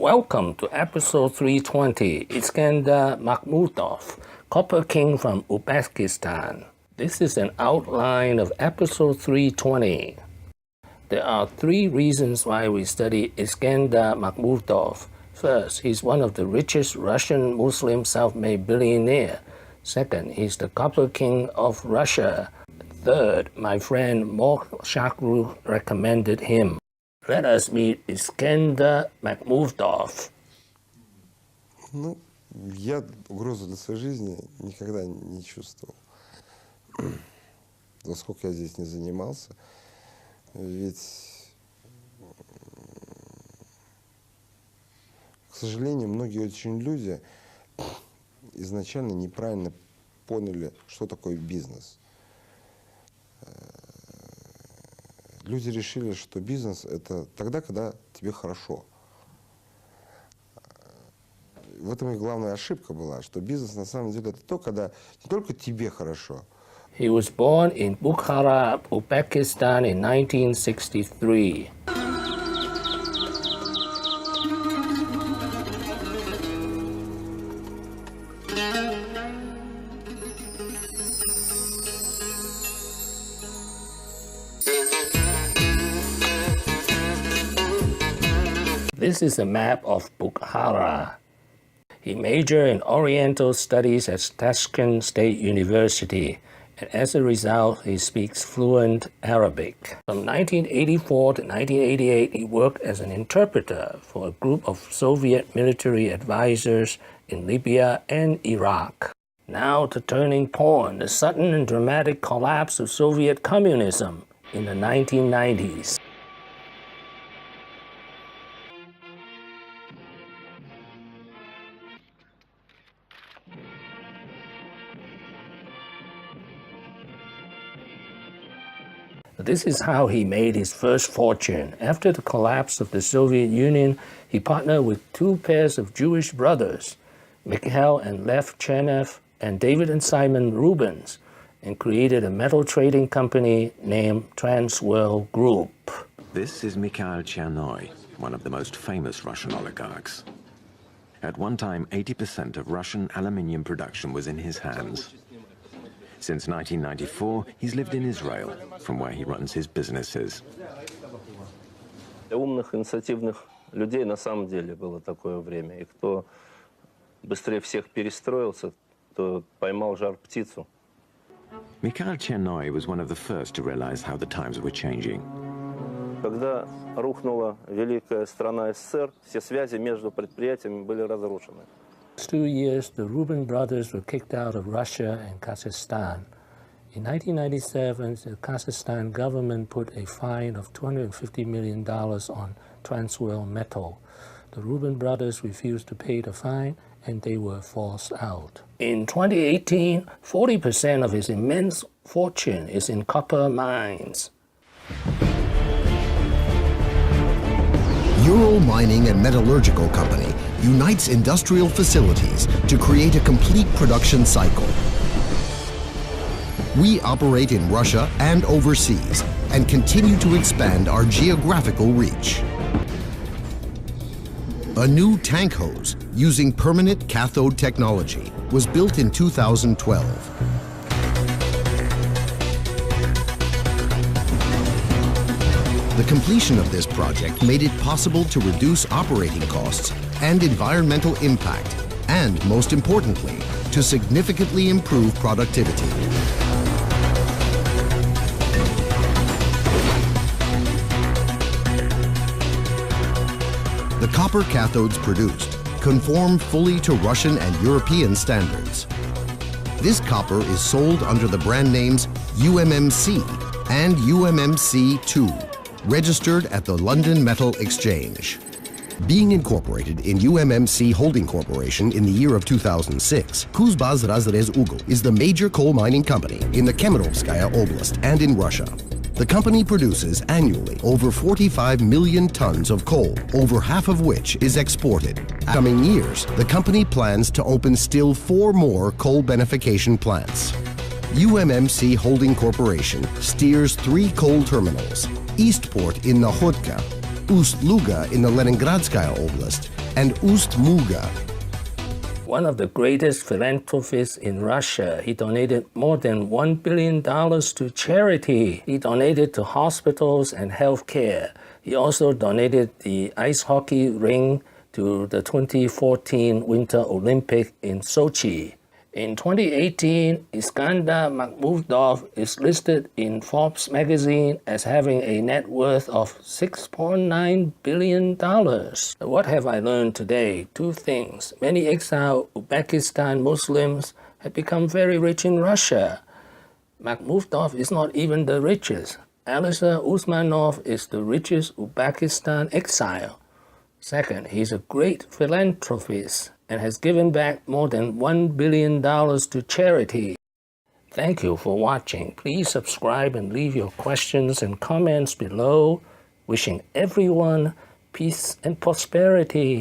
Welcome to episode 320, Iskander Makhmudov, Copper King from Uzbekistan. This is an outline of episode 320. There are three reasons why we study Iskander Makhmudov. First, he's one of the richest Russian Muslim self-made billionaires. Second, he's the Copper King of Russia. Third, my friend Mok Shakru recommended him. Let us meet Iskander Makhmudov. Ну, я угрозу для своей жизни никогда не чувствовал. Насколько я здесь не занимался. Ведь, к сожалению, многие очень люди изначально неправильно поняли, что такое бизнес. Люди решили, что бизнес – это тогда, когда тебе хорошо. В этом и главная ошибка была, что бизнес на самом деле это то, когда не только тебе хорошо. He was born in Bukhara, Uzbekistan in 1963. This is a map of Bukhara. He majored in Oriental Studies at Tashkent State University, and as a result, he speaks fluent Arabic. From 1984 to 1988, he worked as an interpreter for a group of Soviet military advisors in Libya and Iraq. Now the turning point, the sudden and dramatic collapse of Soviet communism in the 1990s. This is how he made his first fortune. After the collapse of the Soviet Union, he partnered with two pairs of Jewish brothers, Mikhail and Lev Chernev and David and Simon Rubens, and created a metal trading company named Transworld Group. This is Mikhail Chernoy, one of the most famous Russian oligarchs. At one time, 80% of Russian aluminium production was in his hands. Since 1994, he's lived in Israel, from where he runs his businesses. Умных, инициативных людей на самом деле было такое время. И кто быстрее всех перестроился, то поймал жар-птицу. Mikhail Chernoy was one of the first to realize how the times were changing. Когда рухнула великая страна СССР, все связи между предприятиями были разрушены. 2 years, the Rubin brothers were kicked out of Russia and Kazakhstan. In 1997, the Kazakhstan government put a fine of $250 million on Transworld Metal. The Rubin brothers refused to pay the fine, and they were forced out. In 2018, 40% of his immense fortune is in copper mines. Ural Mining and Metallurgical Company unites industrial facilities to create a complete production cycle. We operate in Russia and overseas and continue to expand our geographical reach. A new tank hose using permanent cathode technology was built in 2012. The completion of this project made it possible to reduce operating costs and environmental impact, and most importantly, to significantly improve productivity. The copper cathodes produced conform fully to Russian and European standards. This copper is sold under the brand names UMMC and UMMC2. Registered at the London Metal Exchange. Being incorporated in UMMC Holding Corporation in the year of 2006, Kuzbaz Razrez Ugl is the major coal mining company in the Kemerovskaya Oblast and in Russia. The company produces annually over 45 million tons of coal, over half of which is exported. In coming years, the company plans to open still 4 more coal beneficiation plants. UMMC Holding Corporation steers 3 coal terminals: Eastport in Nakhodka, Ust-Luga in the Leningradskaya Oblast, and Ust-Muga. One of the greatest philanthropists in Russia, he donated more than $1 billion to charity. He donated to hospitals and health care. He also donated the ice hockey ring to the 2014 Winter Olympic in Sochi. In 2018, Iskander Makhmudov is listed in Forbes magazine as having a net worth of $6.9 billion. What have I learned today? Two things. Many exiled Uzbekistan Muslims have become very rich in Russia. Makhmudov is not even the richest. Alisher Usmanov is the richest Uzbekistan exile. Second, he's a great philanthropist and has given back more than $1 billion to charity. Thank you for watching. Please subscribe and leave your questions and comments below. Wishing everyone peace and prosperity.